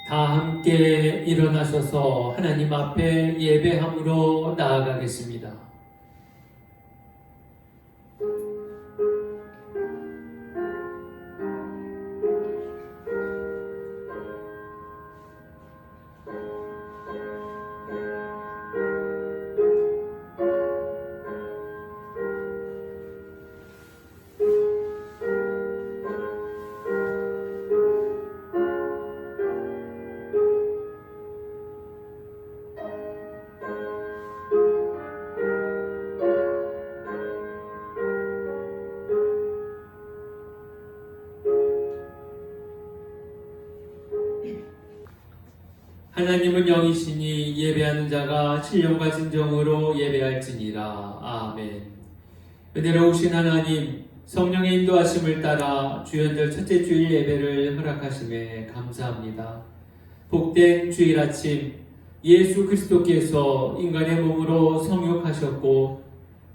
다 함께 일어나셔서 하나님 앞에 예배함으로 나아가겠습니다. 하나님은 영이시니 예배하는 자가 신령과 진정으로 예배할지니라. 아멘. 은혜로우신 하나님, 성령의 인도하심을 따라 주연절 첫째 주일 예배를 허락하심에 감사합니다. 복된 주일 아침, 예수 그리스도께서 인간의 몸으로 성육하셨고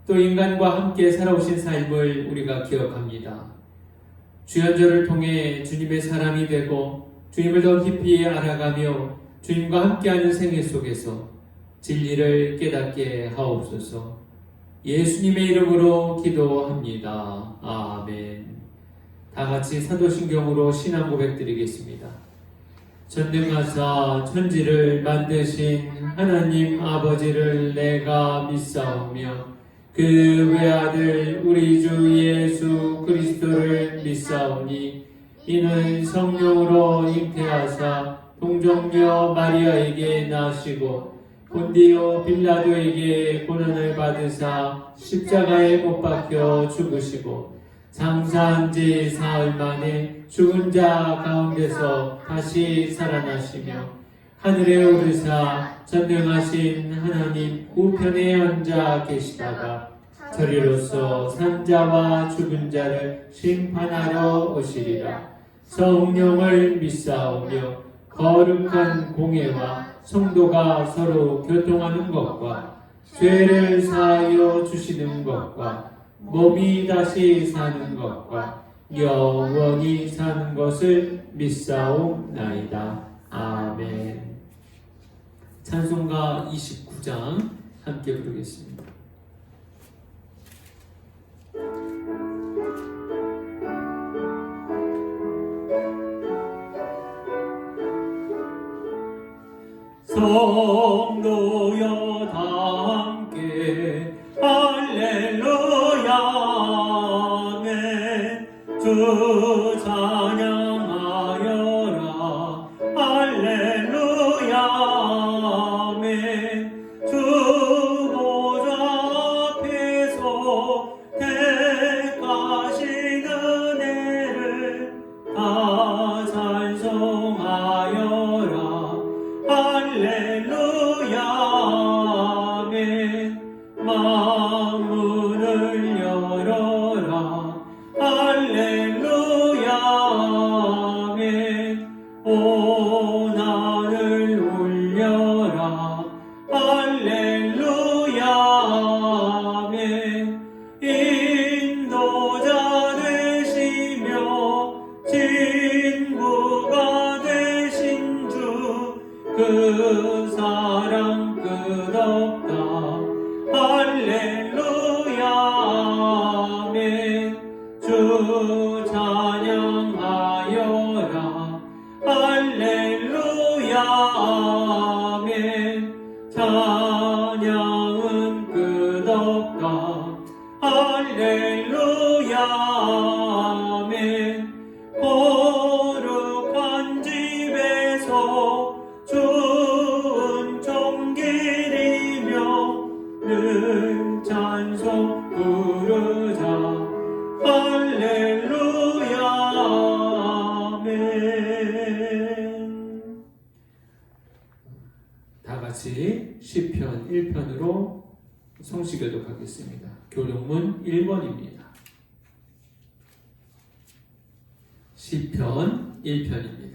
또 인간과 함께 살아오신 삶을 우리가 기억합니다. 주연절을 통해 주님의 사람이 되고 주님을 더 깊이 알아가며 주님과 함께하는 생애 속에서 진리를 깨닫게 하옵소서. 예수님의 이름으로 기도합니다. 아멘. 다 같이 사도신경으로 신앙 고백 드리겠습니다. 전능하사 천지를 만드신 하나님 아버지를 내가 믿사오며 그 외아들 우리 주 예수 그리스도를 믿사오니 이는 성령으로 잉태하사 동정녀 마리아에게 나시고 본디오 빌라도에게 고난을 받으사 십자가에 못 박혀 죽으시고 장사한 지 사흘 만에 죽은 자 가운데서 다시 살아나시며 하늘에 오르사 전능하신 하나님 우편에 앉아 계시다가 저리로서 산자와 죽은 자를 심판하러 오시리라. 성령을 믿사오며 거룩한 공예와 성도가 서로 교통하는 것과 죄를 사하여 주시는 것과 몸이 다시 사는 것과 영원히 사는 것을 믿사옵나이다. 아멘. 찬송가 29장 함께 부르겠습니다. 성도여 다 함께 할렐루야 아멘. 주 찬양하여라 할렐루야 아멘. 주 보좌 앞에서 택하신 은혜를 다 찬송하여라 할렐루야 아멘. 만문을 열어라 할렐루야 아멘. 오난을 울려라 할렐루야 아멘. 인도자 되시며 친구가 되신 주 그 사랑 끝없다 할렐루야 아멘. 주 찬양하여라 할렐루야 아멘. 찬양은 끝없다 할렐루야 아멘. 거룩한 집에서 종길이며 늘 찬송 부르자 할렐루야 아멘. 다 같이 시편 1편으로 성시교독하겠습니다. 교독문 1번입니다. 시편 1편입니다.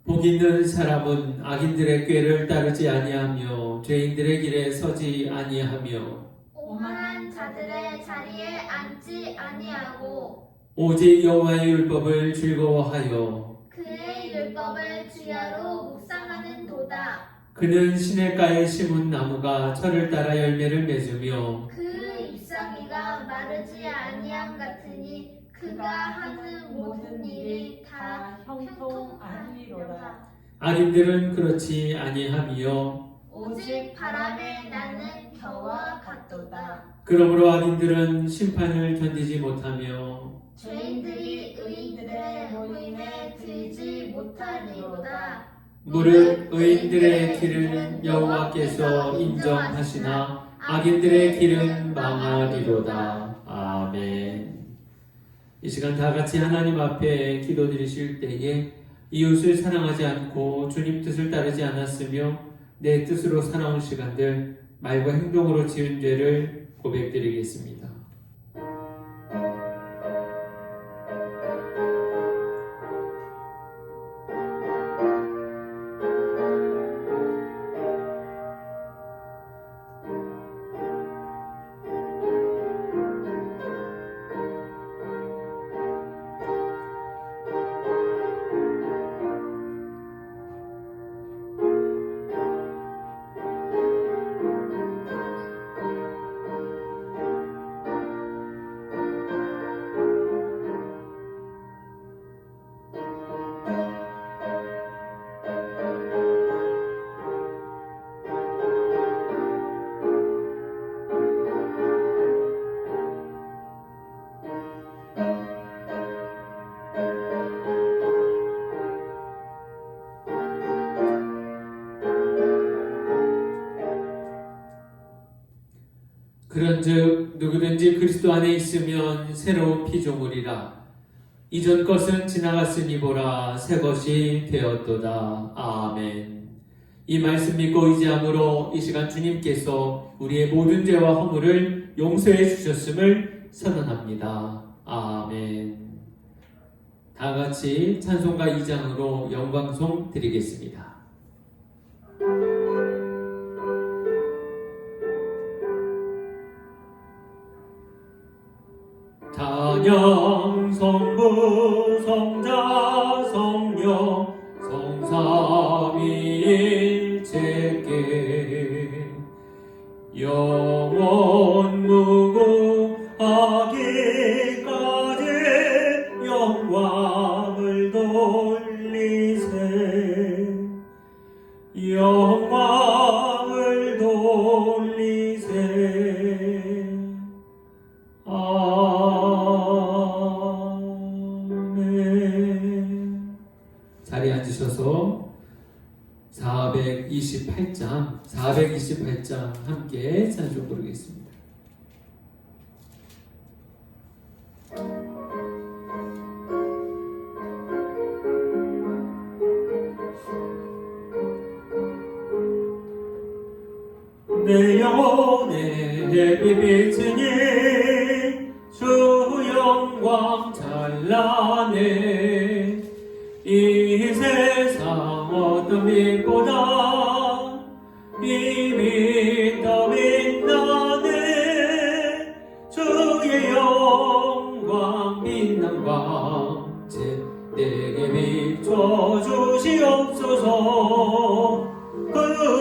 복 있는 사람은 악인들의 꾀를 따르지 아니하며 죄인들의 길에 서지 아니하며 오만한 자들의 자리에 앉지 아니하고 오직 여호와의 율법을 즐거워하여 그의 율법을 주야로 묵상하는 도다. 그는 시냇가에 심은 나무가 철을 따라 열매를 맺으며 그 잎사귀가 마르지 아니함 같으니 그가 하는 모든 일이 다 형통하리로다. 악인들은 그렇지 아니하며 오직 바람에 나는 겨와 같도다. 그러므로 악인들은 심판을 견디지 못하며 죄인들이 의인들의 모임에 들지 못하리로다. 무릇 의인들의 길은 여호와께서 인정하시나 악인들의 길은 망하리로다. 아멘. 이 시간 다 같이 하나님 앞에 기도드리실 때에 이웃을 사랑하지 않고 주님 뜻을 따르지 않았으며 내 뜻으로 살아온 시간들 말과 행동으로 지은 죄를 고백드리겠습니다. 그런즉 누구든지 그리스도 안에 있으면 새로운 피조물이라. 이전 것은 지나갔으니 보라 새 것이 되었도다. 아멘. 이 말씀 믿고 의지함으로 이 시간 주님께서 우리의 모든 죄와 허물을 용서해 주셨음을 선언합니다. 아멘. 다 같이 찬송가 2장으로 영광송 드리겠습니다. 찬양 성부 성자 성령 성삼위일체께 영원 무궁하기까지 영광을 돌리세 영광을 돌리세. 아멘. 자리에 앉으셔서 428장 함께 찬송 부르겠습니다. 내 영혼에 비비치니 주 영광 찬란해. 이 세상 어떤 빛보다 이 빛 더 빛나네. 주의 영광 빛난 광채 내게 비춰 주시옵소서. 그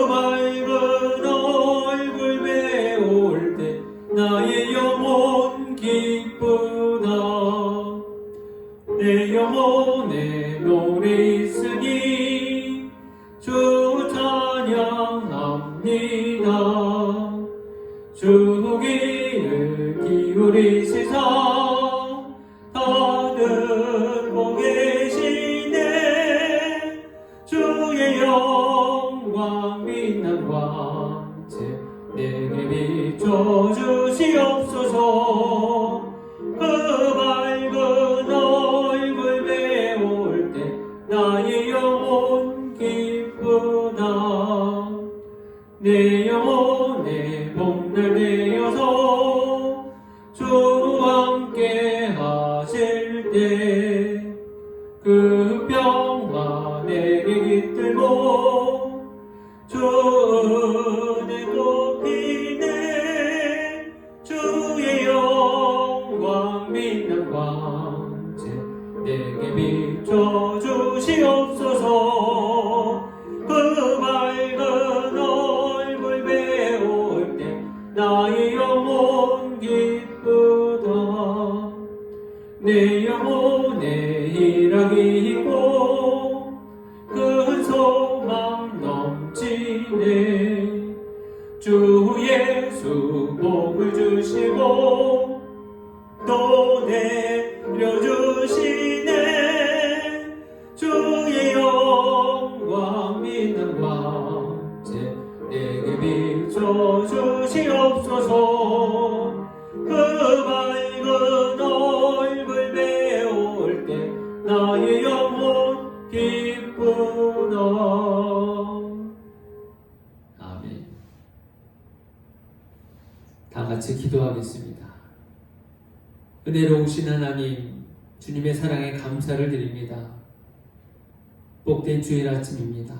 맑은 얼굴 배울 때 나의 영혼 기쁘다. 내 영혼에 노래 있으니 주 찬양합니다. 주 귀를 기울이시사 다 듣고 계시네. 주의 영광 빛난 광채 내게 비춰 주시옵소서. 그 밝은 얼굴 배울 때 나의 영혼 기쁘다. 내 영혼에 봄날 되어서 주와 함께 하실 때 그 평화 내게 깃들고 주 은혜 꽃피네. 주의 영광 빛난 광채 나의 영혼 기쁘다. 내 영혼에 희락이 있고 큰 소망 넘치네. 주 예수 복을 주시고 또 내려주시네. 주의 영광 믿는 광채 내게 비춰주시옵소서. 그 밝은 얼굴 배울 때 나의 영혼 기쁘다. 아멘. 다 같이 기도하겠습니다. 은혜로우신 하나님, 주님의 사랑에 감사를 드립니다. 복된 주일 아침입니다.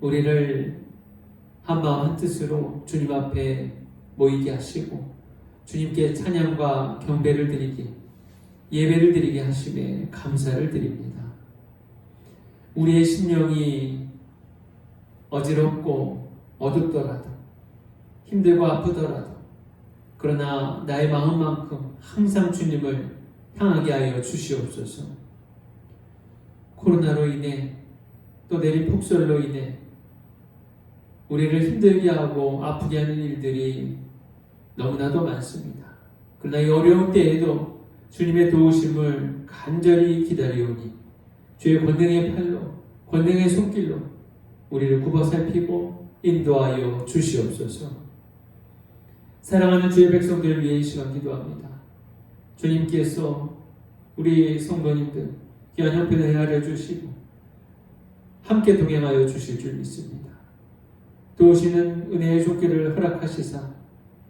우리를 한마음 한뜻으로 주님 앞에 모이게 하시고 주님께 찬양과 경배를 드리게, 예배를 드리게 하심에 감사를 드립니다. 우리의 심령이 어지럽고 어둡더라도, 힘들고 아프더라도, 그러나 나의 마음만큼 항상 주님을 향하게 하여 주시옵소서. 코로나로 인해 또 내린 폭설로 인해 우리를 힘들게 하고 아프게 하는 일들이 너무나도 많습니다. 그러나 이 어려운 때에도 주님의 도우심을 간절히 기다리오니 주의 권능의 팔로, 권능의 손길로 우리를 굽어 살피고 인도하여 주시옵소서. 사랑하는 주의 백성들을 위해 이 시간 기도합니다. 주님께서 우리 성도님들 귀한 형편을 헤아려 주시고 함께 동행하여 주실 줄 믿습니다. 도우시는 은혜의 손길을 허락하시사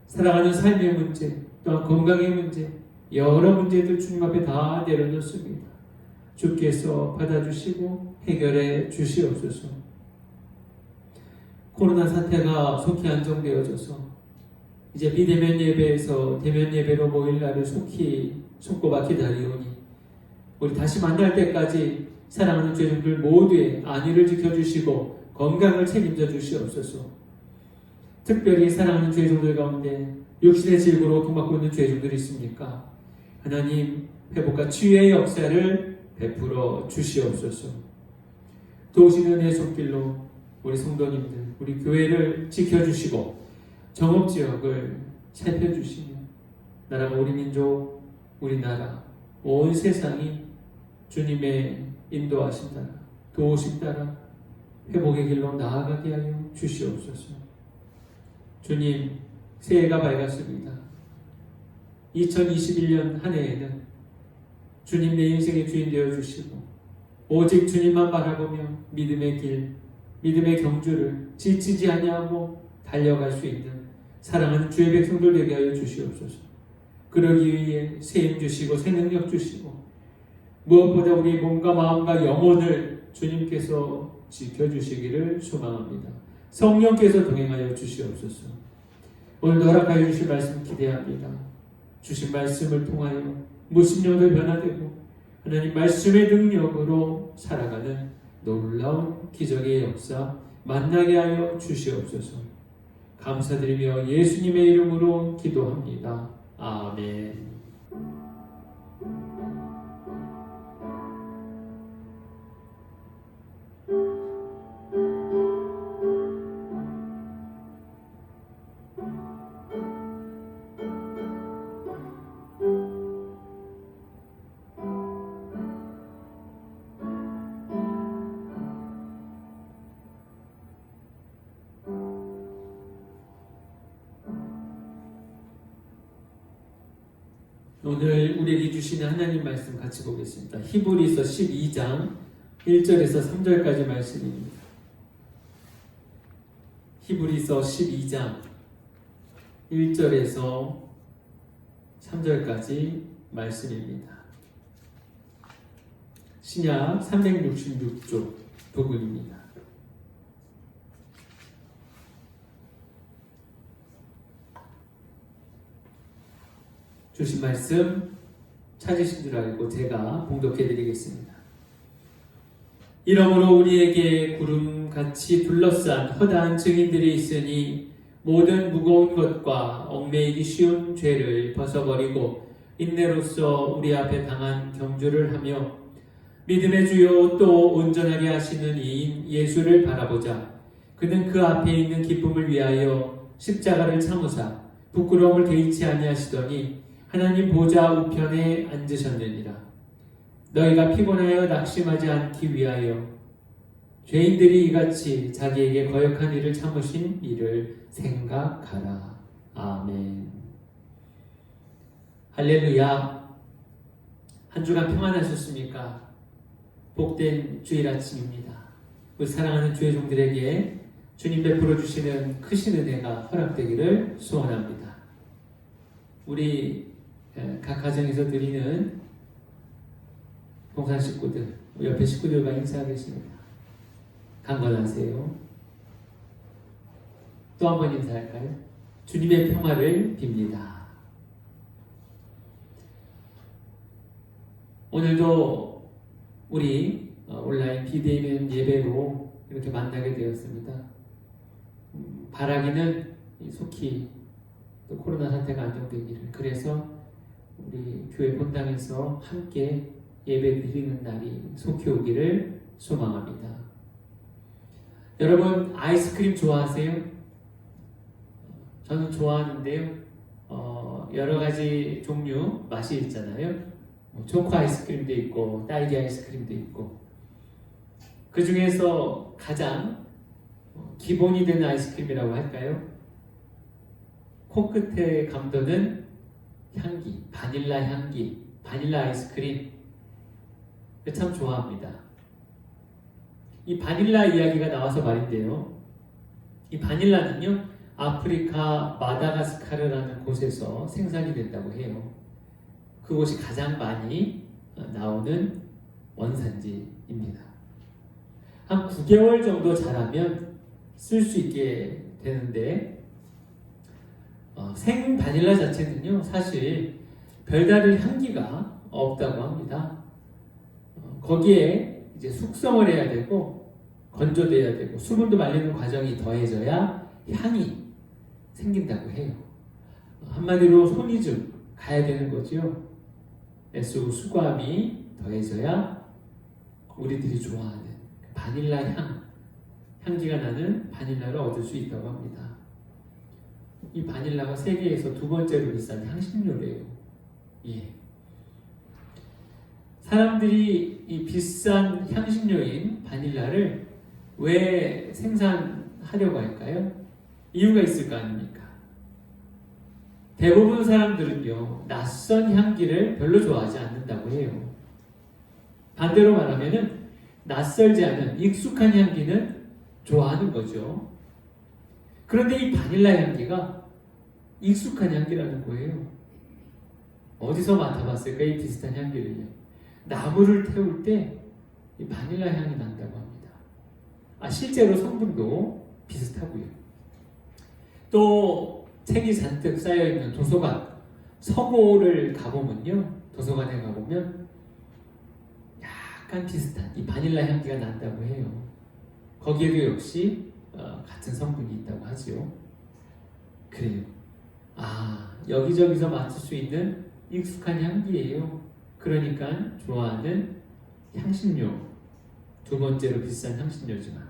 살아가는 삶의 문제, 또한 건강의 문제, 여러 문제들 주님 앞에 다 내려놓습니다. 주께서 받아주시고 해결해 주시옵소서. 코로나 사태가 속히 안정되어져서 이제 비대면 예배에서 대면 예배로 모일 날을 속히 손꼽아 기다리오니 우리 다시 만날 때까지 사랑하는 죄종들 모두의 안위를 지켜주시고 건강을 책임져 주시옵소서. 특별히 사랑하는 죄종들 가운데 육신의 질고로 고통받고 있는 죄종들이 있습니까? 하나님 회복과 치유의 역사를 베풀어 주시옵소서. 도우시는 은혜의 손길로 우리 성도님들, 우리 교회를 지켜주시고 정읍지역을 살펴주시며 나라가 우리 민족, 우리나라, 온 세상이 주님의 인도하심 따라, 도우심 따라 회복의 길로 나아가게 하여 주시옵소서. 주님, 새해가 밝았습니다. 2021년 한 해에는 주님 내 인생의 주인 되어 주시고 오직 주님만 바라보며 믿음의 길, 믿음의 경주를 지치지 아니하고 달려갈 수 있는 사랑하는 주의 백성들 되게 하여 주시옵소서. 그러기 위해 새 힘 주시고 새 능력 주시고 무엇보다 우리 몸과 마음과 영혼을 주님께서 지켜주시기를 소망합니다. 성령께서 동행하여 주시옵소서. 오늘도 허락하여 주실 말씀 기대합니다. 주신 말씀을 통하여 무심령들 변화되고 하나님 말씀의 능력으로 살아가는 놀라운 기적의 역사 만나게 하여 주시옵소서. 감사드리며 예수님의 이름으로 기도합니다. 아멘. 오늘 우리에게 주시는 하나님 말씀 같이 보겠습니다. 히브리서 12장 1절에서 3절까지 말씀입니다. 히브리서 12장 1절에서 3절까지 말씀입니다. 신약 366쪽 부분입니다. 주신 말씀 찾으신 줄 알고 제가 봉독해 드리겠습니다. 이러므로 우리에게 구름같이 둘러싼 허다한 증인들이 있으니 모든 무거운 것과 얽매이기 쉬운 죄를 벗어버리고 인내로써 우리 앞에 당한 경주를 하며 믿음의 주요 또 온전하게 하시는 이인 예수를 바라보자. 그는 그 앞에 있는 기쁨을 위하여 십자가를 참으사 부끄러움을 개의치 아니하시더니 하나님 보좌 우편에 앉으셨느니라. 너희가 피곤하여 낙심하지 않기 위하여 죄인들이 이같이 자기에게 거역한 일을 참으신 일을 생각하라. 아멘. 할렐루야. 한 주간 평안하셨습니까? 복된 주일 아침입니다. 우리 사랑하는 주의 종들에게 주님 베풀어 주시는 크신 은혜가 허락되기를 소원합니다. 우리 각 가정에서 드리는 봉사 식구들, 우리 옆에 식구들과 인사하겠습니다. 강건하세요. 또 한 번 인사할까요? 주님의 평화를 빕니다. 오늘도 우리 온라인 비대면 예배로 이렇게 만나게 되었습니다. 바라기는 속히 또 코로나 사태가 안정되기를, 그래서 우리 교회 본당에서 함께 예배 드리는 날이 속히 오기를 소망합니다. 여러분 아이스크림 좋아하세요? 저는 좋아하는데요. 여러 가지 종류 맛이 있잖아요. 초코 아이스크림도 있고 딸기 아이스크림도 있고, 그 중에서 가장 기본이 된 아이스크림이라고 할까요? 코끝에 감도는 향기, 바닐라 향기, 바닐라 아이스크림 참 좋아합니다. 이 바닐라 이야기가 나와서 말인데요. 이 바닐라는요, 아프리카 마다가스카르라는 곳에서 생산이 된다고 해요. 그곳이 가장 많이 나오는 원산지입니다. 한 9개월 정도 자라면 쓸 수 있게 되는데, 생 바닐라 자체는요, 사실 별다른 향기가 없다고 합니다. 거기에 이제 숙성을 해야 되고 건조돼야 되고 수분도 말리는 과정이 더해져야 향이 생긴다고 해요. 한마디로 손이 좀 가야 되는 거죠. 애쓰고 수고함이 더해져야 우리들이 좋아하는 바닐라 향기가 나는 바닐라를 얻을 수 있다고 합니다. 이 바닐라가 세계에서 두 번째로 비싼 향신료래요. 예. 사람들이 이 비싼 향신료인 바닐라를 왜 생산하려고 할까요? 이유가 있을 거 아닙니까? 대부분 사람들은요, 낯선 향기를 별로 좋아하지 않는다고 해요. 반대로 말하면은 낯설지 않은 익숙한 향기는 좋아하는 거죠. 그런데 이 바닐라 향기가 익숙한 향기라는 거예요. 어디서 맡아봤을까, 이 비슷한 향기를요? 나무를 태울 때 이 바닐라 향이 난다고 합니다. 실제로 성분도 비슷하고요. 또 책이 잔뜩 쌓여있는 도서관, 서고를 가보면요, 도서관에 가보면 약간 비슷한 이 바닐라 향기가 난다고 해요. 거기에도 역시 같은 성분이 있다고 하죠. 그래요. 여기저기서 맡을 수 있는 익숙한 향기예요. 그러니까 좋아하는 향신료, 두 번째로 비싼 향신료지만,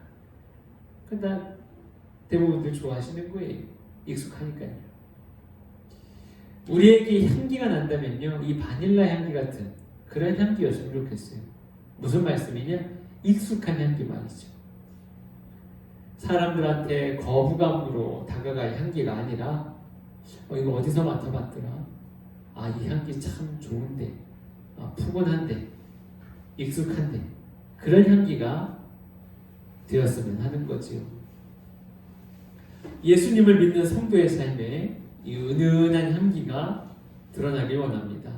그러니까 대부분들 좋아하시는 거예요. 익숙하니까요. 우리에게 향기가 난다면요, 이 바닐라 향기 같은 그런 향기였으면 좋겠어요. 무슨 말씀이냐? 익숙한 향기 말이죠. 사람들한테 거부감으로 다가갈 향기가 아니라 이거 어디서 맡아봤더라? 이 향기 참 좋은데, 푸근한데, 익숙한데, 그런 향기가 되었으면 하는 거지요. 예수님을 믿는 성도의 삶에 이 은은한 향기가 드러나길 원합니다.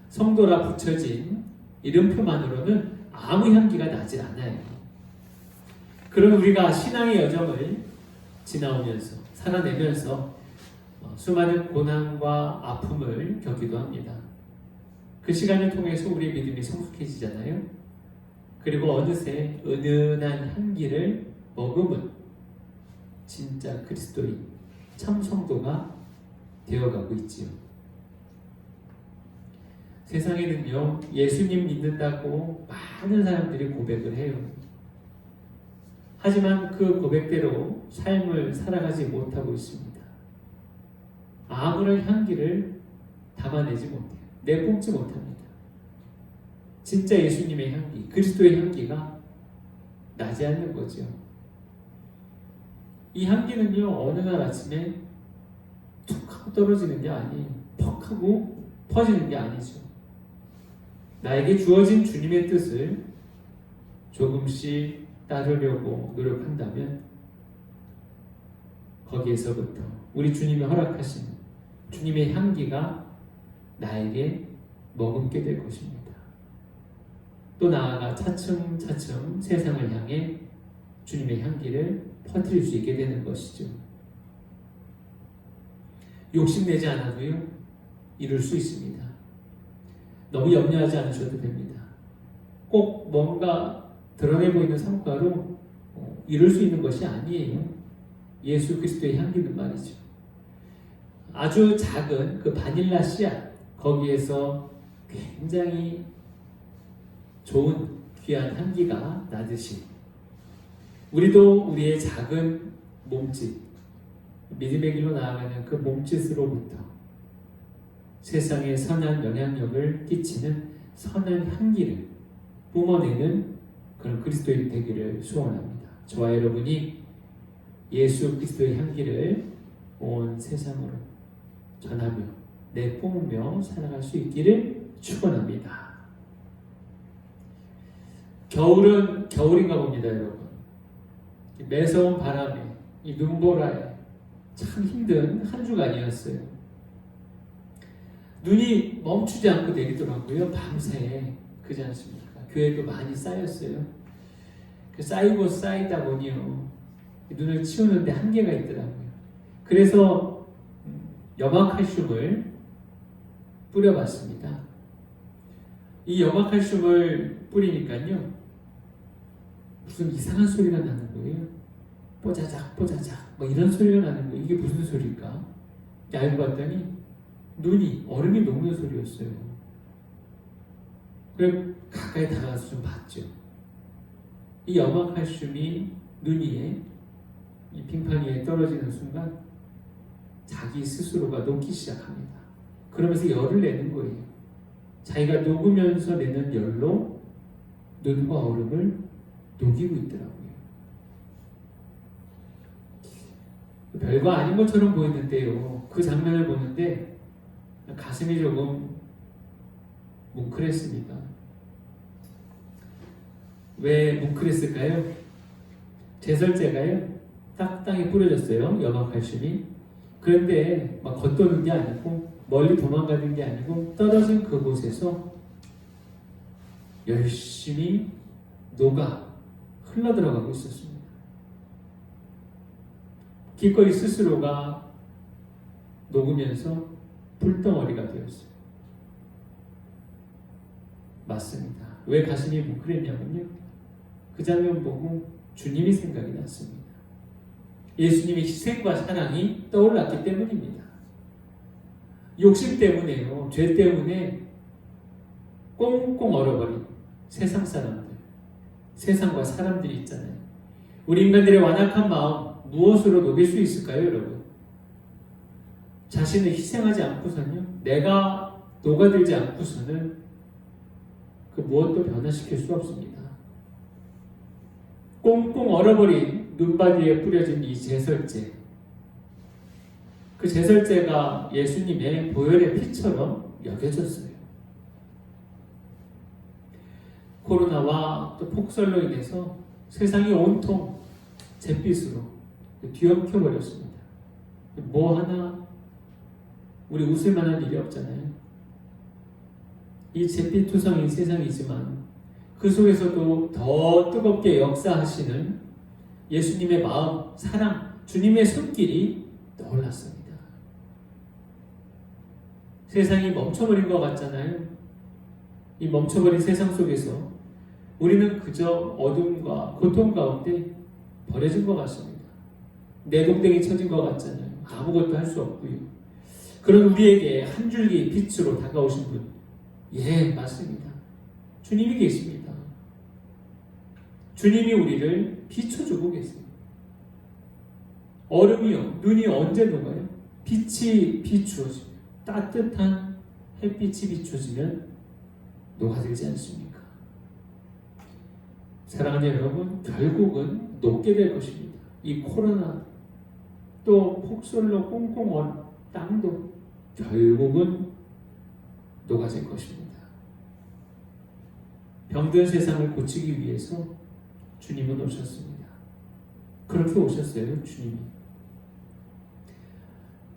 성도라 붙여진 이름표만으로는 아무 향기가 나지 않아요. 그런 우리가 신앙의 여정을 지나오면서, 살아내면서 수많은 고난과 아픔을 겪기도 합니다. 그 시간을 통해서 우리의 믿음이 성숙해지잖아요. 그리고 어느새 은은한 향기를 머금은 진짜 그리스도인, 참 성도가 되어가고 있지요. 세상에는요, 예수님 믿는다고 많은 사람들이 고백을 해요. 하지만 그 고백대로 삶을 살아가지 못하고 있습니다. 아무런 향기를 담아내지 못해요. 내뿜지 못합니다. 진짜 예수님의 향기, 그리스도의 향기가 나지 않는 거죠. 이 향기는요, 어느 날 아침에 툭 하고 떨어지는 게 아니에요. 퍽 하고 퍼지는 게 아니죠. 나에게 주어진 주님의 뜻을 조금씩 따르려고 노력한다면 거기에서부터 우리 주님이 허락하신 주님의 향기가 나에게 머금게 될 것입니다. 또 나아가 차츰차츰 세상을 향해 주님의 향기를 퍼뜨릴 수 있게 되는 것이죠. 욕심내지 않아도요, 이룰 수 있습니다. 너무 염려하지 않으셔도 됩니다. 꼭 뭔가 드러내 보이는 성과로 이룰 수 있는 것이 아니에요. 예수 그리스도의 향기는 말이죠. 아주 작은 그 바닐라 씨앗, 거기에서 굉장히 좋은 귀한 향기가 나듯이 우리도 우리의 작은 몸짓, 믿음의 길로 나아가는 그 몸짓으로부터 세상에 선한 영향력을 끼치는 선한 향기를 뿜어내는 그런 그리스도인 되기를 소원합니다. 저와 여러분이 예수 그리스도의 향기를 온 세상으로 전하며 내뿜으며 살아갈 수 있기를 축원합니다. 겨울은 겨울인가 봅니다, 여러분. 매서운 바람에, 이 눈보라에 참 힘든 한 주간이었어요. 눈이 멈추지 않고 내리더라고요. 밤새. 그지 않습니까? 교회도 많이 쌓였어요. 그 쌓이고 쌓이다 보니요, 눈을 치우는데 한계가 있더라고요. 그래서 염화칼슘을 뿌려봤습니다. 이 염화칼슘을 뿌리니까요, 무슨 이상한 소리가 나는 거예요. 뽀자작 뽀자작 뭐 이런 소리가 나는 거예요. 이게 무슨 소리일까? 알고 봤더니 눈이 얼음이 녹는 소리였어요. 그래서 가까이 다가가서 좀 봤죠. 이 염화칼슘이 눈 위에, 이 빙판 위에 떨어지는 순간 자기 스스로가 녹기 시작합니다. 그러면서 열을 내는 거예요. 자기가 녹으면서 내는 열로 눈과 얼음을 녹이고 있더라고요. 별거 아닌 것처럼 보이는데요, 그 장면을 보는데 가슴이 조금 뭉클했습니다. 왜 뭉클했을까요? 제설제가요, 땅에 뿌려졌어요. 염화칼슘이. 그런데 막 겉도는 게 아니고 멀리 도망가는 게 아니고 떨어진 그곳에서 열심히 녹아 흘러들어가고 있었습니다. 기꺼이 스스로가 녹으면서 불덩어리가 되었어요. 맞습니다. 왜 가슴이 뭉클했냐면요, 그 장면 보고 주님이 생각이 났습니다. 예수님의 희생과 사랑이 떠올랐기 때문입니다. 욕심 때문에요, 죄 때문에 꽁꽁 얼어버린 세상 사람들, 세상과 사람들이 있잖아요. 우리 인간들의 완악한 마음 무엇으로 녹일 수 있을까요, 여러분? 자신을 희생하지 않고서는요, 내가 녹아들지 않고서는 그 무엇도 변화시킬 수 없습니다. 꽁꽁 얼어버린 눈바디에 뿌려진 이 제설제, 그 제설제가 예수님의 보혈의 피처럼 여겨졌어요. 코로나와 또 폭설로 인해서 세상이 온통 잿빛으로 뒤엉켜버렸습니다. 뭐 하나 우리 웃을 만한 일이 없잖아요. 이 잿빛투성인 세상이지만 그 속에서도 더 뜨겁게 역사하시는 예수님의 마음, 사랑, 주님의 손길이 떠올랐습니다. 세상이 멈춰버린 것 같잖아요. 이 멈춰버린 세상 속에서 우리는 그저 어둠과 고통 가운데 버려진 것 같습니다. 내동댕이 쳐진 것 같잖아요. 아무것도 할 수 없고요. 그런 우리에게 한 줄기 빛으로 다가오신 분, 예, 맞습니다. 주님이 계십니다. 주님이 우리를 비춰주고 계세요. 얼음이요, 눈이 언제 녹아요? 빛이 비추어지면, 따뜻한 햇빛이 비춰지면 녹아들지 않습니까? 사랑하는 여러분, 결국은 녹게 될 것입니다. 이 코로나, 또 폭설로 꽁꽁 얼은 땅도 결국은 녹아질 것입니다. 병든 세상을 고치기 위해서 주님은 오셨습니다. 그렇게 오셨어요, 주님이.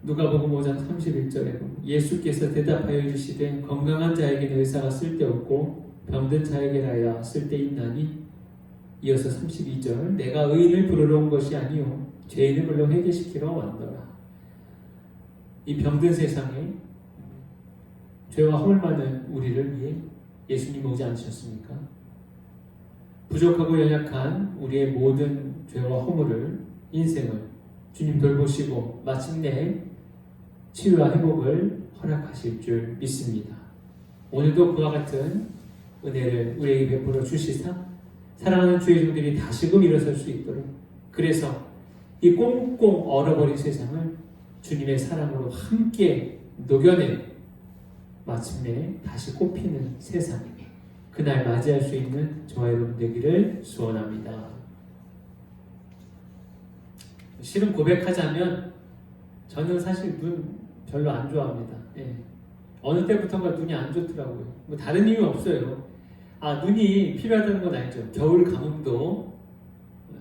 누가복음 5장 31절에 예수께서 대답하여 이르시되 건강한 자에게는 의사가 쓸데없고 병든 자에게라야 쓸데있나니. 이어서 32절 내가 의인을 부르러 온 것이 아니요 죄인을 불러 회개시키러 왔노라. 이 병든 세상에 죄와 허물 많은 우리를 위해 예수님이 오지 않으셨습니까? 부족하고 연약한 우리의 모든 죄와 허물을, 인생을 주님 돌보시고 마침내 치유와 회복을 허락하실 줄 믿습니다. 오늘도 그와 같은 은혜를 우리에게 베풀어 주시사 사랑하는 주의 종들이 다시금 일어설 수 있도록, 그래서 이 꽁꽁 얼어버린 세상을 주님의 사랑으로 함께 녹여내 마침내 다시 꽃피는 세상, 그날 맞이할 수 있는 저와 여러분 되기를 소원합니다. 실은 고백하자면 저는 사실 눈 별로 안 좋아합니다. 예. 어느 때부터가 눈이 안 좋더라고요. 뭐 다른 이유 없어요. 눈이 필요하다는 건 알죠. 겨울 가뭄도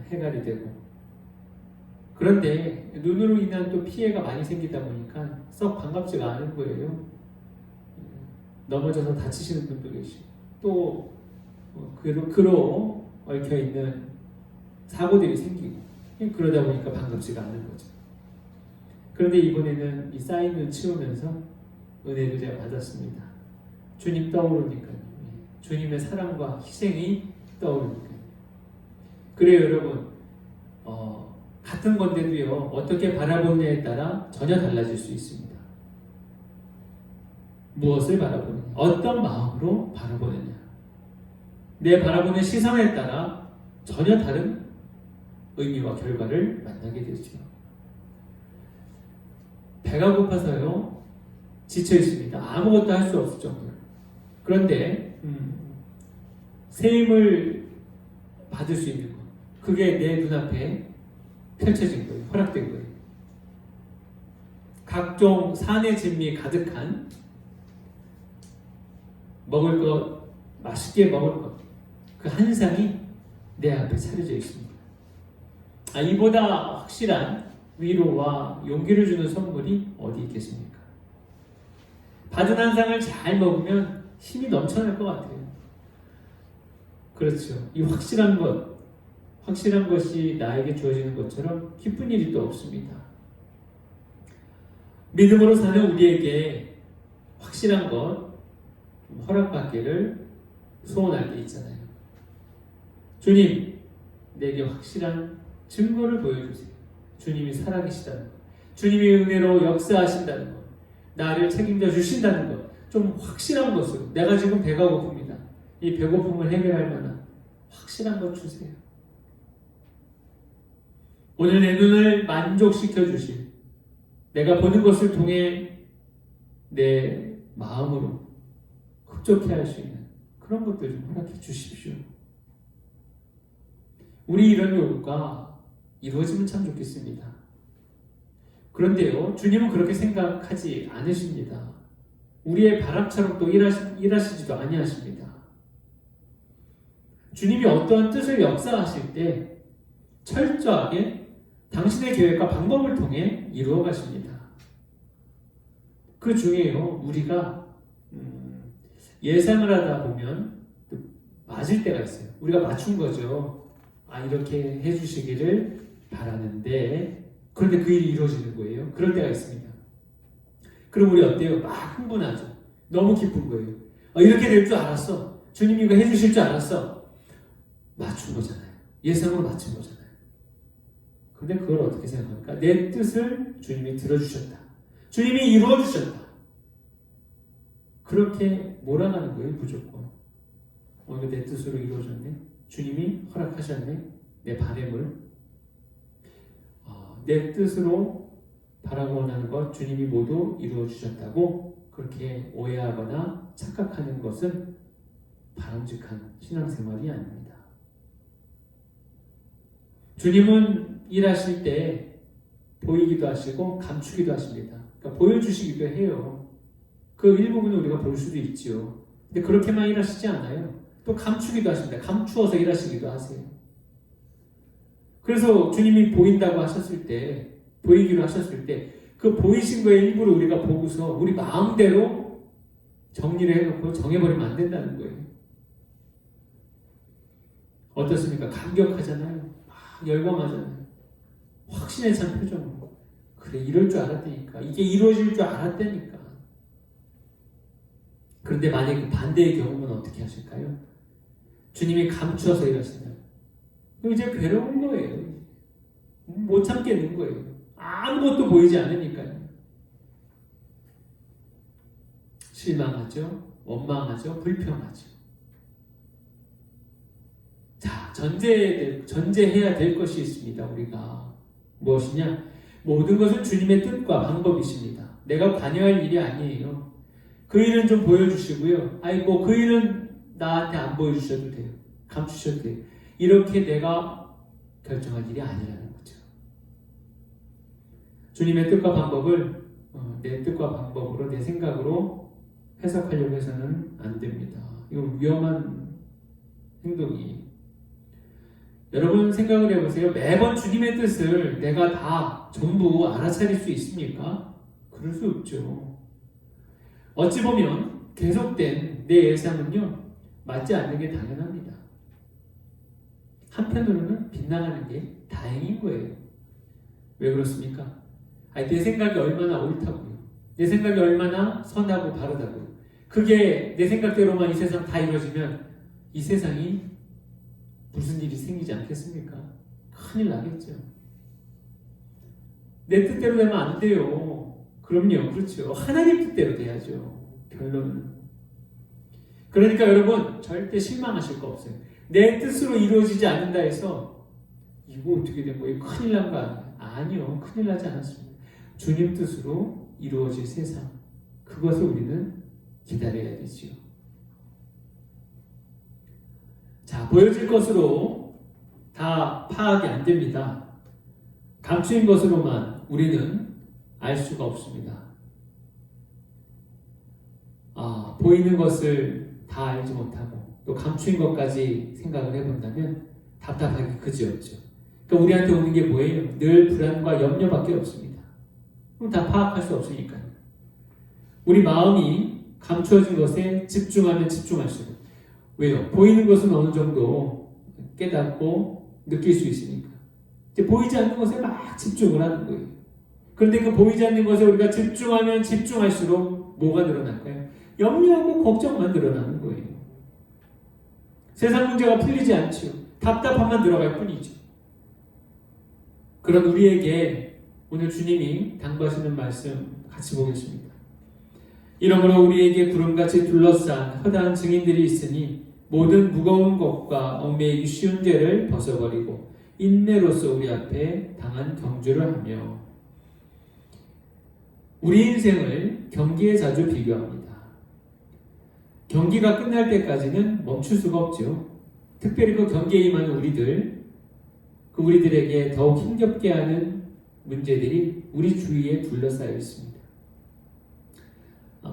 해갈이 되고. 그런데 눈으로 인한 또 피해가 많이 생기다 보니까 썩 반갑지가 않은 거예요. 넘어져서 다치시는 분도 계시고, 또 그로 얽혀있는 사고들이 생기고, 그러다 보니까 반갑지가 않은 거죠. 그런데 이번에는 이 쌓인 눈 치우면서 은혜를 제가 받았습니다. 주님 떠오르니까요. 주님의 사랑과 희생이 떠오르니까요. 그래요, 여러분. 같은 건데도요, 어떻게 바라보느냐에 따라 전혀 달라질 수 있습니다. 무엇을 바라보느냐, 어떤 마음으로 바라보느냐, 내 바라보는 시선에 따라 전혀 다른 의미와 결과를 만나게 되죠. 배가 고파서요, 지쳐 있습니다. 아무것도 할 수 없을 정도로. 그런데 새 힘을 받을 수 있는 것, 그게 내 눈앞에 펼쳐진 거예요. 허락된 거예요. 각종 산의 진미 가득한 먹을 것, 맛있게 먹을 것, 그 한 상이 내 앞에 차려져 있습니다. 이보다 확실한 위로와 용기를 주는 선물이 어디 있겠습니까? 받은 한 상을 잘 먹으면 힘이 넘쳐날 것 같아요. 그렇죠. 이 확실한 것이 나에게 주어지는 것처럼 기쁜 일이 또 없습니다. 믿음으로 사는 우리에게 확실한 것 허락받기를 소원할 때 있잖아요. 주님, 내게 확실한 증거를 보여주세요. 주님이 살아계시다는 것, 주님이 은혜로 역사하신다는 것, 나를 책임져 주신다는 것, 좀 확실한 것으로. 내가 지금 배가 고픕니다. 이 배고픔을 해결할 만한 확실한 것 주세요. 오늘 내 눈을 만족시켜 주실, 내가 보는 것을 통해 내 마음으로 흡족해 할 수 있는 그런 것들 좀 허락해 주십시오. 우리 이런 요구가 이루어지면 참 좋겠습니다. 그런데요, 주님은 그렇게 생각하지 않으십니다. 우리의 바람처럼 또 일하시지도 아니하십니다. 주님이 어떠한 뜻을 역사하실 때 철저하게 당신의 계획과 방법을 통해 이루어 가십니다. 그 중에요, 우리가 예상을 하다 보면 맞을 때가 있어요. 우리가 맞춘 거죠. 이렇게 해주시기를 바라는데, 그런데 그 일이 이루어지는 거예요. 그럴 때가 있습니다. 그럼 우리 어때요? 막 흥분하죠. 너무 기쁜 거예요. 이렇게 될 줄 알았어. 주님이 이거 해주실 줄 알았어. 맞춘 거잖아요. 예상으로 맞춘 거잖아요. 근데 그걸 어떻게 생각합니까? 내 뜻을 주님이 들어주셨다. 주님이 이루어주셨다. 그렇게 몰아가는 거예요, 무조건. 이거 내 뜻으로 이루어졌네. 주님이 허락하셨네. 내 바램을. 내 뜻으로 바라고 원하는 것 주님이 모두 이루어주셨다고 그렇게 오해하거나 착각하는 것은 바람직한 신앙생활이 아닙니다. 주님은 일하실 때 보이기도 하시고 감추기도 하십니다. 그러니까 보여주시기도 해요. 그 일부분을 우리가 볼 수도 있죠. 근데 그렇게만 일하시지 않아요. 또 감추기도 하십니다. 감추어서 일하시기도 하세요. 그래서 주님이 보인다고 하셨을 때, 보이기로 하셨을 때, 그 보이신 거의 일부를 우리가 보고서 우리 마음대로 정리를 해놓고 정해버리면 안 된다는 거예요. 어떻습니까? 감격하잖아요. 열광하잖아요. 확신에 찬 표정으로. 그래, 이럴 줄 알았다니까. 이게 이루어질 줄 알았다니까. 그런데 만약에 그 반대의 경우는 어떻게 하실까요? 주님이 감추어서 일하신다. 그럼 이제 괴로운 거예요. 못 참겠는 거예요. 아무것도 보이지 않으니까요. 실망하죠. 원망하죠. 불평하죠. 자, 전제해야 될 것이 있습니다. 우리가 무엇이냐? 모든 것은 주님의 뜻과 방법이십니다. 내가 관여할 일이 아니에요. 그 일은 좀 보여주시고요. 그 일은 나한테 안 보여주셔도 돼요. 감추셔도 돼요. 이렇게 내가 결정할 일이 아니라는 거죠. 주님의 뜻과 방법을 내 뜻과 방법으로 내 생각으로 해석하려고 해서는 안 됩니다. 이건 위험한 행동이. 여러분 생각을 해보세요. 매번 주님의 뜻을 내가 다 전부 알아차릴 수 있습니까? 그럴 수 없죠. 어찌 보면 계속된 내 예상은요, 맞지 않는 게 당연합니다. 한편으로는 빗나가는 게 다행인 거예요. 왜 그렇습니까? 내 생각이 얼마나 옳다고요. 내 생각이 얼마나 선하고 바르다고요. 그게 내 생각대로만 이 세상 다 이루어지면 이 세상이 무슨 일이 생기지 않겠습니까? 큰일 나겠죠. 내 뜻대로 되면 안 돼요. 그럼요. 그렇죠. 하나님 뜻대로 돼야죠. 결론은. 그러니까 여러분 절대 실망하실 거 없어요. 내 뜻으로 이루어지지 않는다 해서 이거 어떻게 된 거예요? 큰일 난 거 아니에요? 아니요. 큰일 나지 않았습니다. 주님 뜻으로 이루어질 세상, 그것을 우리는 기다려야 되지요. 자, 보여질 것으로 다 파악이 안 됩니다. 감추인 것으로만 우리는 알 수가 없습니다. 보이는 것을 다 알지 못하고 또 감추인 것까지 생각을 해본다면 답답하기 그지없죠. 그러니까 우리한테 오는 게 뭐예요? 늘 불안과 염려밖에 없습니다. 그럼 다 파악할 수 없으니까요. 우리 마음이 감추어진 것에 집중하면 집중할수록. 왜요? 보이는 것은 어느 정도 깨닫고 느낄 수 있으니까. 이제 보이지 않는 것에 막 집중을 하는 거예요. 그런데 그 보이지 않는 것에 우리가 집중하면 집중할수록 뭐가 늘어날까요? 염려하고 걱정만 늘어나는 거예요. 세상 문제가 풀리지 않죠. 답답함만 늘어갈 뿐이죠. 그런 우리에게 오늘 주님이 당부하시는 말씀 같이 보겠습니다. 이러므로 우리에게 구름같이 둘러싼 허다한 증인들이 있으니 모든 무거운 것과 얽매이기 쉬운 죄를 벗어버리고 인내로서 우리 앞에 당한 경주를 하며. 우리 인생을 경기에 자주 비교합니다. 경기가 끝날 때까지는 멈출 수가 없죠. 특별히 그 경기에 임하는 우리들에게 더욱 힘겹게 하는 문제들이 우리 주위에 둘러싸여 있습니다.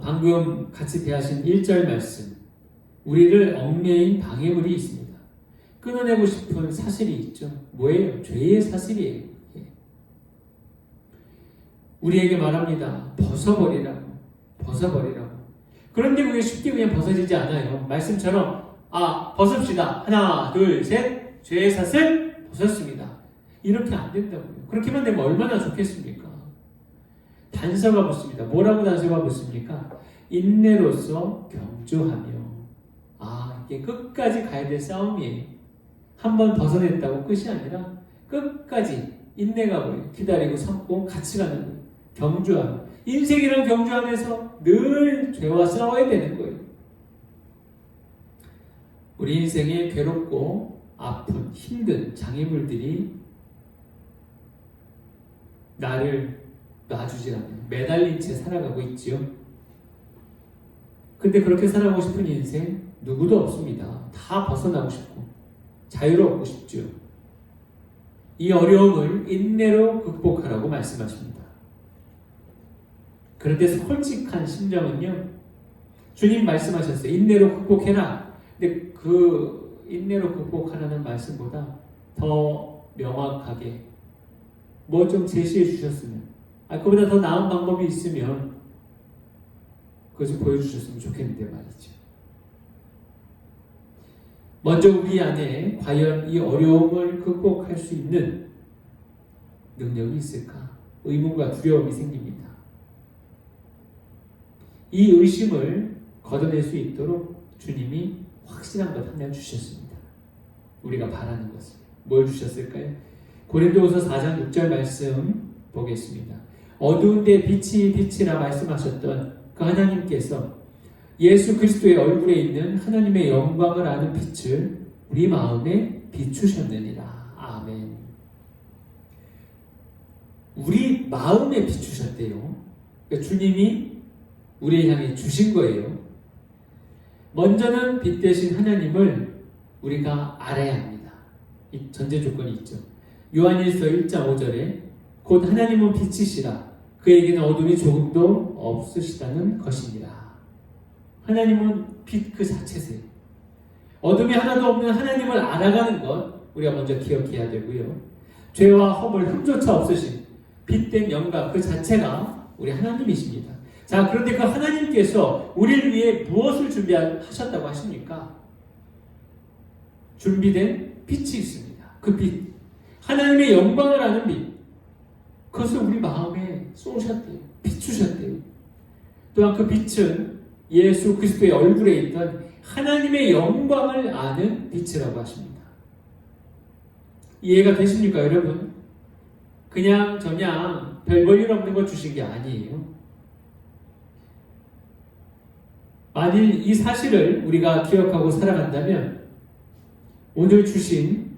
방금 같이 대하신 1절 말씀, 우리를 얽매인 방해물이 있습니다. 끊어내고 싶은 사실이 있죠. 뭐예요? 죄의 사실이에요. 우리에게 말합니다. 벗어버리라고. 그런데 그게 쉽게 그냥 벗어지지 않아요. 말씀처럼 벗읍시다. 하나, 둘, 셋. 죄의 사슬 벗었습니다. 이렇게 안 된다고요. 그렇게만 되면 얼마나 좋겠습니까? 단서가 붙습니다. 뭐라고 단서가 붙습니까? 인내로서 경주하며. 이게 끝까지 가야 될 싸움이에요. 한번 벗어냈다고 끝이 아니라 끝까지 인내가 뭐예요? 기다리고 참고 같이 가는 거예요. 경주함. 인생이란 경주함에서 늘 죄와 싸워야 되는 거예요. 우리 인생에 괴롭고 아픈, 힘든 장애물들이 나를 놔주지 않아요. 매달린 채 살아가고 있지요. 근데 그렇게 살아가고 싶은 인생 누구도 없습니다. 다 벗어나고 싶고 자유롭고 싶죠. 이 어려움을 인내로 극복하라고 말씀하십니다. 그런데 솔직한 심정은요, 주님 말씀하셨어요. 인내로 극복해라. 근데 그 인내로 극복하라는 말씀보다 더 명확하게 뭐 좀 제시해 주셨으면, 그보다 더 나은 방법이 있으면 그것을 보여주셨으면 좋겠는데 말이죠. 먼저 우리 안에 과연 이 어려움을 극복할 수 있는 능력이 있을까? 의문과 두려움이 생깁니다. 이 의심을 걷어낼 수 있도록 주님이 확실한 것 하나 주셨습니다. 우리가 바라는 것을. 뭘 주셨을까요? 고린도후서 4장 6절 말씀 보겠습니다. 어두운 데 빛이 빛이라 말씀하셨던 그 하나님께서 예수 그리스도의 얼굴에 있는 하나님의 영광을 아는 빛을 우리 마음에 비추셨느니라. 아멘. 우리 마음에 비추셨대요. 그러니까 주님이 우리를 향해 주신 거예요. 먼저는 빛 대신 하나님을 우리가 알아야 합니다. 이 전제 조건이 있죠. 요한일서 1장 5절에 곧 하나님은 빛이시라 그에게는 어둠이 조금도 없으시다는 것이니라. 하나님은 빛 그 자체세요. 어둠이 하나도 없는 하나님을 알아가는 것 우리가 먼저 기억해야 되고요. 죄와 허물 흠조차 없으신 빛된 영광 그 자체가 우리 하나님이십니다. 자, 그런데 그 하나님께서 우리를 위해 무엇을 준비하셨다고 하십니까? 준비된 빛이 있습니다. 그 빛, 하나님의 영광을 아는 빛, 그것을 우리 마음에 쏘셨대요. 비추셨대요. 또한 그 빛은 예수 그리스도의 얼굴에 있던 하나님의 영광을 아는 빛이라고 하십니다. 이해가 되십니까, 여러분? 그냥 저냥 별 볼 일 없는 거 주신 게 아니에요. 만일 이 사실을 우리가 기억하고 살아간다면 오늘 주신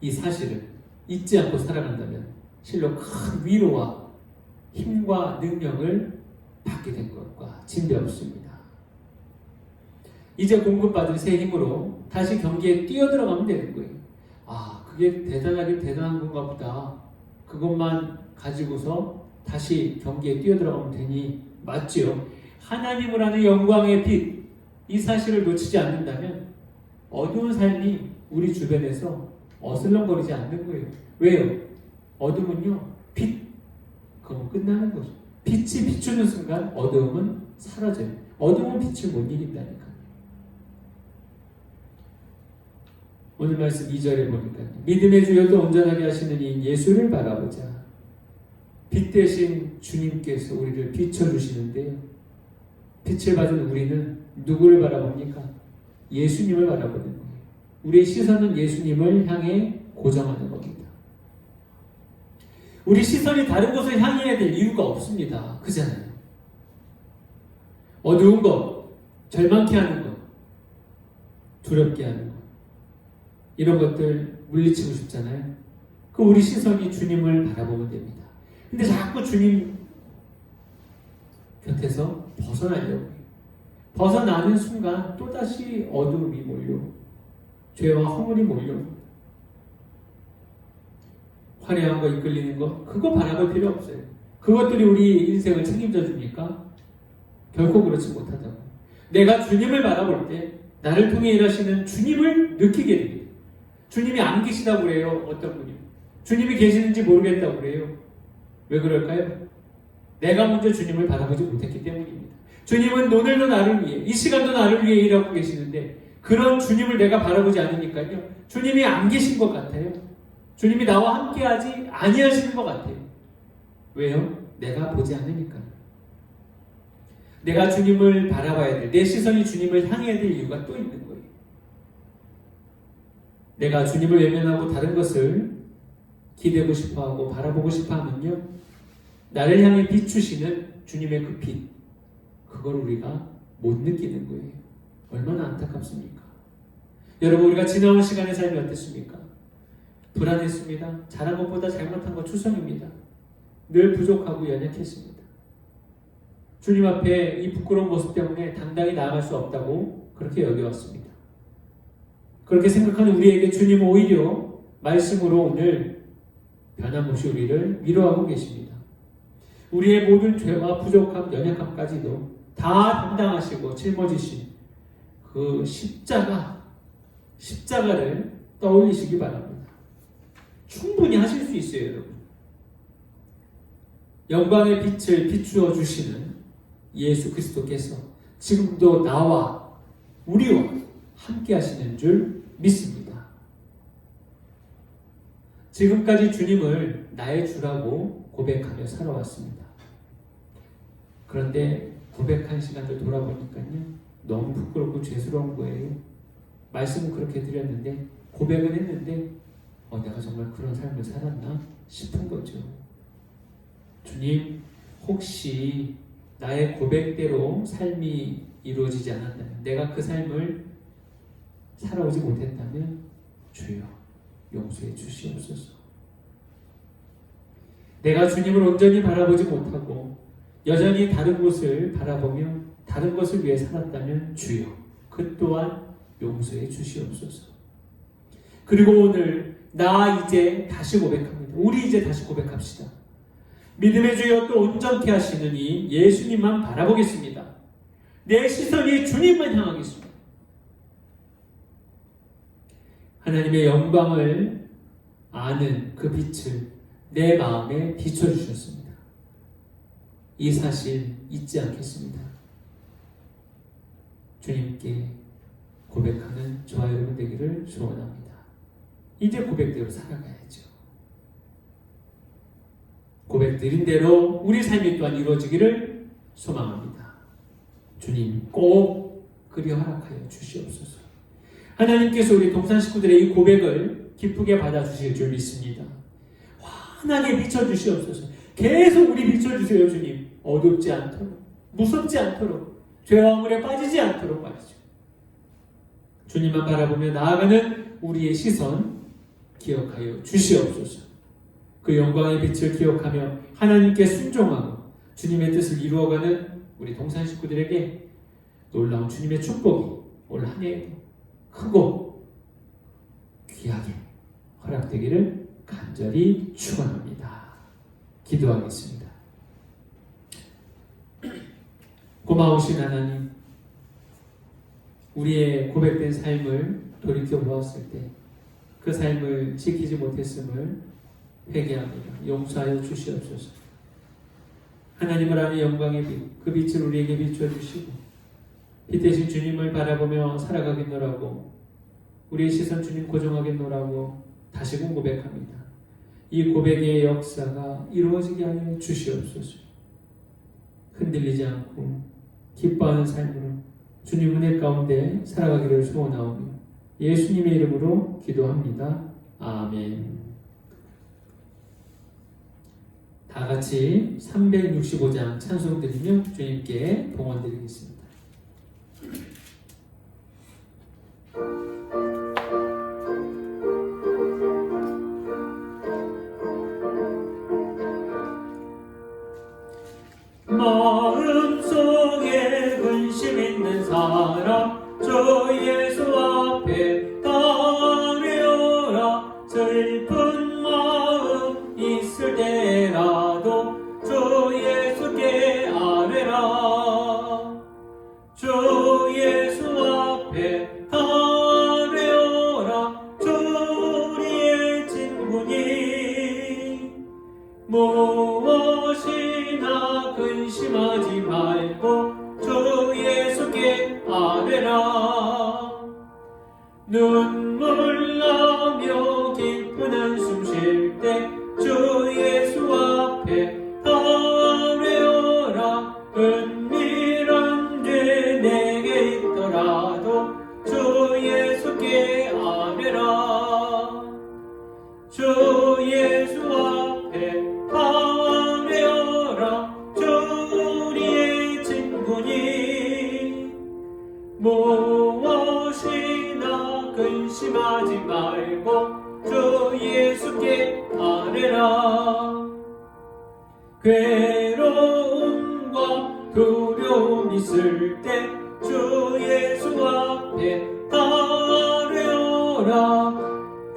이 사실을 잊지 않고 살아간다면 실로 큰 위로와 힘과 능력을 받게 된 것과 진배 없습니다. 이제 공급받은 새 힘으로 다시 경기에 뛰어들어가면 되는 거예요. 그게 대단한 건가 보다. 그것만 가지고서 다시 경기에 뛰어들어가면 되니 맞지요. 하나님을 아는 영광의 빛, 이 사실을 놓치지 않는다면 어두운 삶이 우리 주변에서 어슬렁거리지 않는 거예요. 왜요? 어둠은요, 빛, 그러면 끝나는 거죠. 빛이 비추는 순간 어두움은 사라져요. 어둠은 빛을 못 이긴다니까요. 오늘 말씀 2절에 보니까 믿음의 주여도 온전하게 하시는 이 예수를 바라보자. 빛 대신 주님께서 우리를 비춰주시는데요. 빛을 받은 우리는 누구를 바라봅니까? 예수님을 바라보는 거예요. 우리의 시선은 예수님을 향해 고정하는 겁니다. 우리 시선이 다른 곳을 향해야 될 이유가 없습니다. 그잖아요. 어두운 것, 절망케 하는 것, 두렵게 하는 것, 이런 것들 물리치고 싶잖아요. 그 우리 시선이 주님을 바라보면 됩니다. 근데 자꾸 주님 곁에서 벗어나려고 해요. 벗어나는 순간 또다시 어두움이 몰려 죄와 허물이 몰려 화려한 거 이끌리는 거 그거 바라볼 필요 없어요. 그것들이 우리 인생을 책임져 줍니까? 결코 그렇지 못하다고. 내가 주님을 바라볼 때 나를 통해 일하시는 주님을 느끼게 됩니다. 주님이 안 계시다고 그래요. 어떤 분이 주님이 계시는지 모르겠다고 그래요. 왜 그럴까요? 내가 먼저 주님을 바라보지 못했기 때문입니다. 주님은 오늘도 나를 위해, 이 시간도 나를 위해 일하고 계시는데 그런 주님을 내가 바라보지 않으니까요. 주님이 안 계신 것 같아요. 주님이 나와 함께하지 아니하시는 것 같아요. 왜요? 내가 보지 않으니까요. 내가 주님을 바라봐야 될, 내 시선이 주님을 향해야 될 이유가 또 있는 거예요. 내가 주님을 외면하고 다른 것을 기대고 싶어하고 바라보고 싶어하면요, 나를 향해 비추시는 주님의 그 빛, 그걸 우리가 못 느끼는 거예요. 얼마나 안타깝습니까? 여러분, 우리가 지나온 시간의 삶이 어땠습니까? 불안했습니다. 잘한 것보다 잘못한 것 추성입니다. 늘 부족하고 연약했습니다. 주님 앞에 이 부끄러운 모습 때문에 당당히 나아갈 수 없다고 그렇게 여겨왔습니다. 그렇게 생각하는 우리에게 주님은 오히려 말씀으로 오늘 변함없이 우리를 위로하고 계십니다. 우리의 모든 죄와 부족함, 연약함까지도 다 담당하시고 짊어지신 그 십자가를 떠올리시기 바랍니다. 충분히 하실 수 있어요, 여러분. 영광의 빛을 비추어 주시는 예수 그리스도께서 지금도 나와 우리와 함께 하시는 줄 믿습니다. 지금까지 주님을 나의 주라고 고백하며 살아왔습니다. 그런데 고백한 시간을 돌아보니까요, 너무 부끄럽고 죄스러운 거예요. 말씀은 그렇게 드렸는데, 고백은 했는데 내가 정말 그런 삶을 살았나 싶은 거죠. 주님, 혹시 나의 고백대로 삶이 이루어지지 않았다면, 내가 그 삶을 살아오지 못했다면 주여 용서해 주시옵소서. 내가 주님을 온전히 바라보지 못하고 여전히 다른 곳을 바라보며 다른 것을 위해 살았다면 주여 그 또한 용서해 주시옵소서. 그리고 오늘 나 이제 다시 고백합니다. 우리 이제 다시 고백합시다. 믿음의 주여 또 온전케 하시는 이 예수님만 바라보겠습니다. 내 시선이 주님만 향하겠습니다. 하나님의 영광을 아는 그 빛을 내 마음에 비춰주셨습니다. 이 사실 잊지 않겠습니다. 주님께 고백하는 저와 여러분 되기를 소원합니다. 이제 고백대로 살아가야죠. 고백 드린 대로 우리 삶이 또한 이루어지기를 소망합니다. 주님 꼭 그리 허락하여 주시옵소서. 하나님께서 우리 동산 식구들의 이 고백을 기쁘게 받아주실 줄 믿습니다. 환하게 비춰주시옵소서. 계속 우리 비춰주세요, 주님. 어둡지 않도록, 무섭지 않도록, 죄와 물에 빠지지 않도록 말이죠. 주님만 바라보며 나아가는 우리의 시선 기억하여 주시옵소서. 그 영광의 빛을 기억하며 하나님께 순종하고 주님의 뜻을 이루어가는 우리 동산 식구들에게 놀라운 주님의 축복이 올 한 해에도 크고 귀하게 허락되기를 간절히 축원합니다. 기도하겠습니다. 고마우신 하나님, 우리의 고백된 삶을 돌이켜 보았을 때 그 삶을 지키지 못했음을 회개합니다. 용서하여 주시옵소서. 하나님을 아는 영광의 빛, 그 빛을 우리에게 비춰주시고 빛 대신 주님을 바라보며 살아가겠노라고, 우리의 시선 주님 고정하겠노라고 다시금 고백합니다. 이 고백의 역사가 이루어지게 하여 주시옵소서. 흔들리지 않고 기뻐하는 삶으로 주님 은혜 가운데 살아가기를 소원하오며 예수님의 이름으로 기도합니다. 아멘. 다 같이 365장 찬송 드리며 주님께 봉헌 드리겠습니다. 마음속에 근심 있는 사람 주 예수 앞에 따르라. 슬픈 마음 있을 때라도 주 예수께 아뢰라. 주 예수 앞에 따르라. 주 우리의 친구니 무엇이나 근심하지 말고 주 예수께 아뢰라. 눈물 나며 기쁜 한숨 쉴 때 주 예수 앞에 아뢰어라. 은밀한 죄 내게 있더라도 주 예수께 아뢰라. 주 예수 앞에 아뢰어라. 무엇이나 근심하지 말고 주 예수께 아뢰라. 괴로움과 두려움 있을 때 주 예수 앞에 아뢰어라.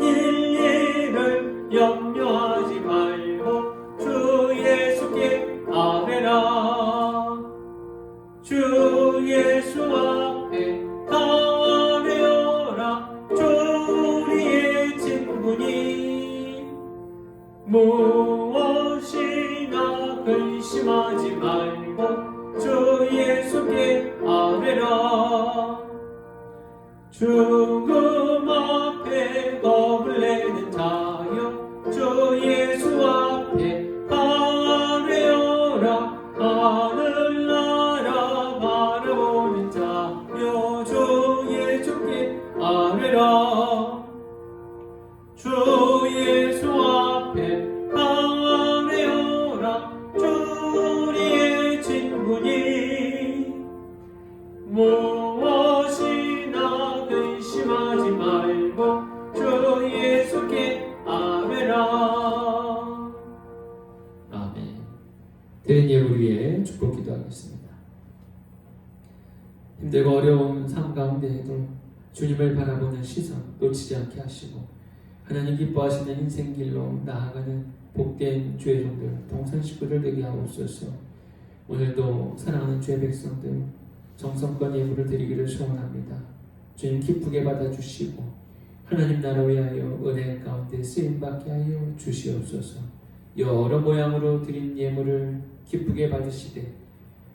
일일을 염려하지 말고 주 예수께 아뢰라. 주 예수 앞에 아뢰어라. 주 우리의 친구니 무엇이나 근심하지 말고 주 예수께 아뢰라. 죽음 앞에 겁을 내는 자여 주 예수 앞에 아뢰어라. 하늘나라 바라보는 자여 주 예수께 아뢰라. 주 예수 앞에 아뢰어라. 주 우리의 친구니 무엇이나 근심하지 말고 주 예수께 아뢰라. 아멘. 대인 예물 위해 축복 기도하겠습니다. 힘들고 어려운 삶 가운데에도 주님을 바라보는 시선 놓치지 않게 하시고 하나님 기뻐하시는 인생길로 나아가는 복된 주의 종들 동선 식구들 되게 하옵소서. 오늘도 사랑하는 주의 백성들 정성껏 예물을 드리기를 소원합니다. 주님 기쁘게 받아주시고 하나님 나라 위하여 은혜 가운데 쓰임받게 하여 주시옵소서. 여러 모양으로 드린 예물을 기쁘게 받으시되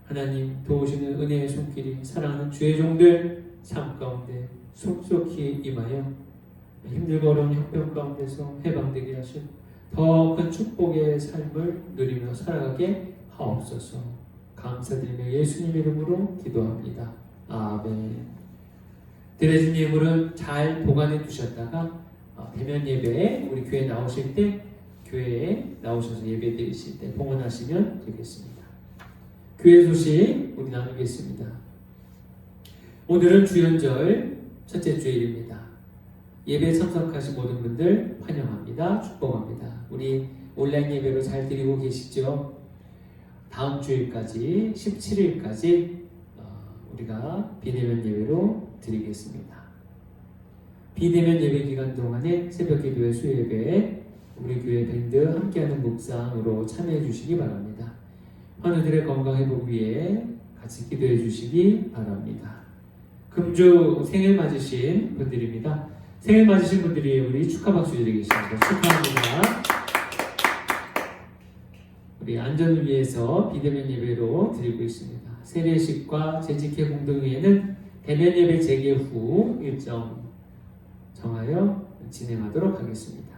하나님 도우시는 은혜의 손길이 사랑하는 주의 종들 삶 가운데 속속히 임하여 힘들고 어려운 형편 가운데서 해방되게 하시고 더 큰 축복의 삶을 누리며 살아가게 하옵소서. 감사드리며 예수님 이름으로 기도합니다. 아멘. 드려진 예물은 잘 보관해 두셨다가 대면 예배에 우리 교회 나오실 때 교회에 나오셔서 예배 드리실 때 봉헌하시면 되겠습니다. 교회 소식 우리 나누겠습니다. 오늘은 주연절 첫째 주일입니다. 예배에 참석하신 모든 분들 환영합니다. 축복합니다. 우리 온라인 예배로 잘 드리고 계시죠? 다음 주일까지 17일까지 우리가 비대면 예배로 드리겠습니다. 비대면 예배 기간 동안에 새벽 기도회 수요예배에 우리 교회 밴드 함께하는 묵상으로 참여해 주시기 바랍니다. 환우들의 건강 회복 위해 같이 기도해 주시기 바랍니다. 금주 생일 맞으신 분들입니다. 생일 맞으신 분들이 우리 축하 박수 드리겠습니다. 축하합니다. 우리 안전을 위해서 비대면 예배로 드리고 있습니다. 세례식과 재직회 공동회에는 대면 예배 재개 후 일정 정하여 진행하도록 하겠습니다.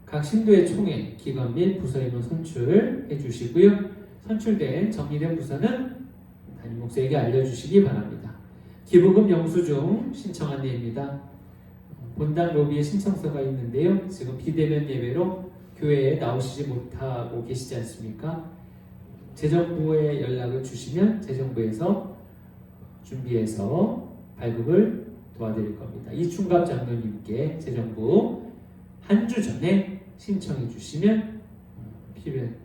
각 신도의 총회, 기관 및 부서 인원 선출해 주시고요. 선출된 정리된 부서는 담임 목사에게 알려주시기 바랍니다. 기부금 영수증 신청 안내입니다. 본당 로비에 신청서가 있는데요. 지금 비대면 예배로 교회에 나오시지 못하고 계시지 않습니까? 재정부에 연락을 주시면 재정부에서 준비해서 발급을 도와드릴 겁니다. 이충갑 장로님께 재정부 한 주 전에 신청해 주시면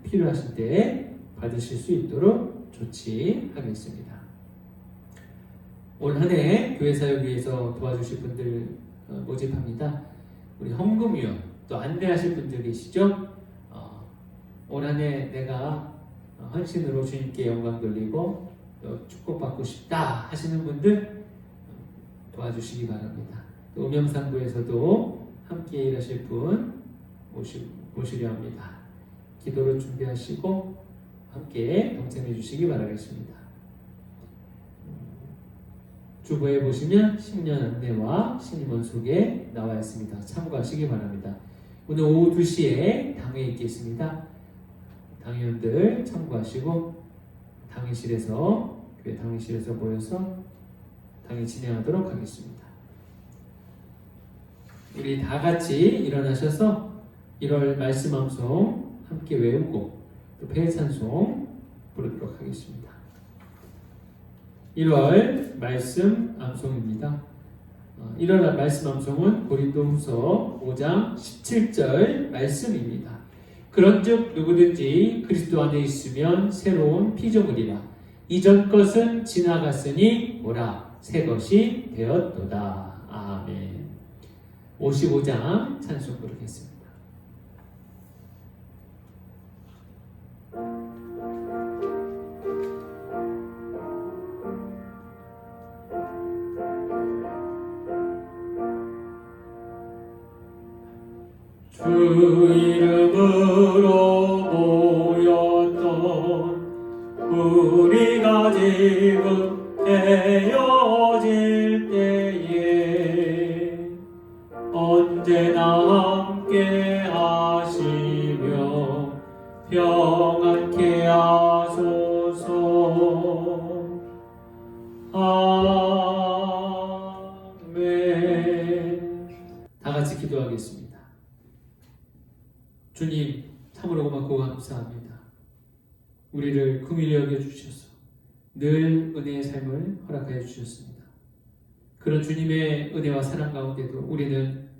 필요하실 때 받으실 수 있도록 조치하겠습니다. 올 한 해 교회 사역 위해서 도와주실 분들 모집합니다. 우리 헌금위원 또 안내하실 분들 계시죠? 올 한 해 내가 헌신으로 주님께 영광 돌리고 또 축복받고 싶다 하시는 분들 도와주시기 바랍니다. 또 음영상부에서도 함께 일하실 분 모시려 합니다. 기도로 준비하시고 함께 동참해 주시기 바라겠습니다. 주보에 보시면 10년 안내와 신임원 소개 나와 있습니다. 참고하시기 바랍니다. 오늘 오후 2시에 당회 있겠습니다. 당회원들 참고하시고 당회실에서 교회 당회실에서 모여서 당회 진행하도록 하겠습니다. 우리 다 같이 일어나셔서 1월 말씀 암송 함께 외우고 또 배찬송 부르도록 하겠습니다. 1월 말씀 암송입니다. 1월 말씀 암송은 고린도후서 5장 17절 말씀입니다. 그런즉 누구든지 그리스도 안에 있으면 새로운 피조물이라. 이전 것은 지나갔으니 보라 새 것이 되었도다. 아멘. 55장 찬송 부르겠습니다. 주 이름으로 모였던 우리가 지금 되어질 때에 언제나 함께 하시며 평안케 하소서. 아멘. 다 같이 기도하겠습니다. 주님, 참으로 고맙고 감사합니다. 우리를 긍휼히 여겨주셔서 늘 은혜의 삶을 허락하여 주셨습니다. 그런 주님의 은혜와 사랑 가운데도 우리는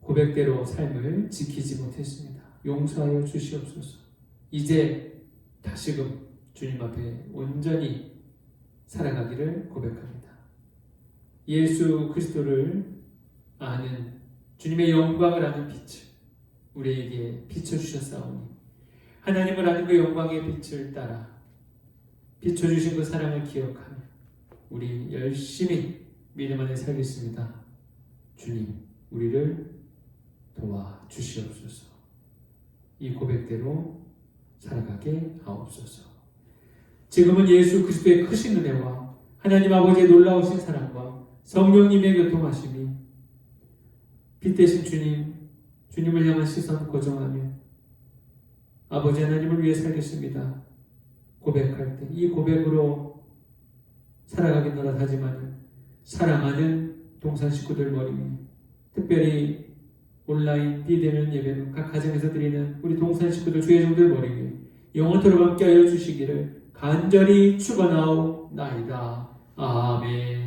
고백대로 삶을 지키지 못했습니다. 용서하여 주시옵소서. 이제 다시금 주님 앞에 온전히 살아가기를 고백합니다. 예수 그리스도를 아는 주님의 영광을 아는 빛을 우리에게 비춰주셨사오니 하나님을 아는 그 영광의 빛을 따라 비춰주신 그 사랑을 기억하며 우리 열심히 믿음 안에 살겠습니다. 주님, 우리를 도와주시옵소서. 이 고백대로 살아가게 하옵소서. 지금은 예수 그리스도의 크신 은혜와 하나님 아버지의 놀라우신 사랑과 성령님의 교통하심이 빛 대신 주님을 향한 시선 고정하며 아버지 하나님을 위해 살겠습니다. 고백할 때 이 고백으로 살아가겠노라 하지만 사랑하는 동산 식구들 머리 위에 특별히 온라인 비대면 예배는 각 가정에서 드리는 우리 동산 식구들 주의 종들 머리 위에 영원토록 함께하여 주시기를 간절히 축원하옵나이다. 아멘.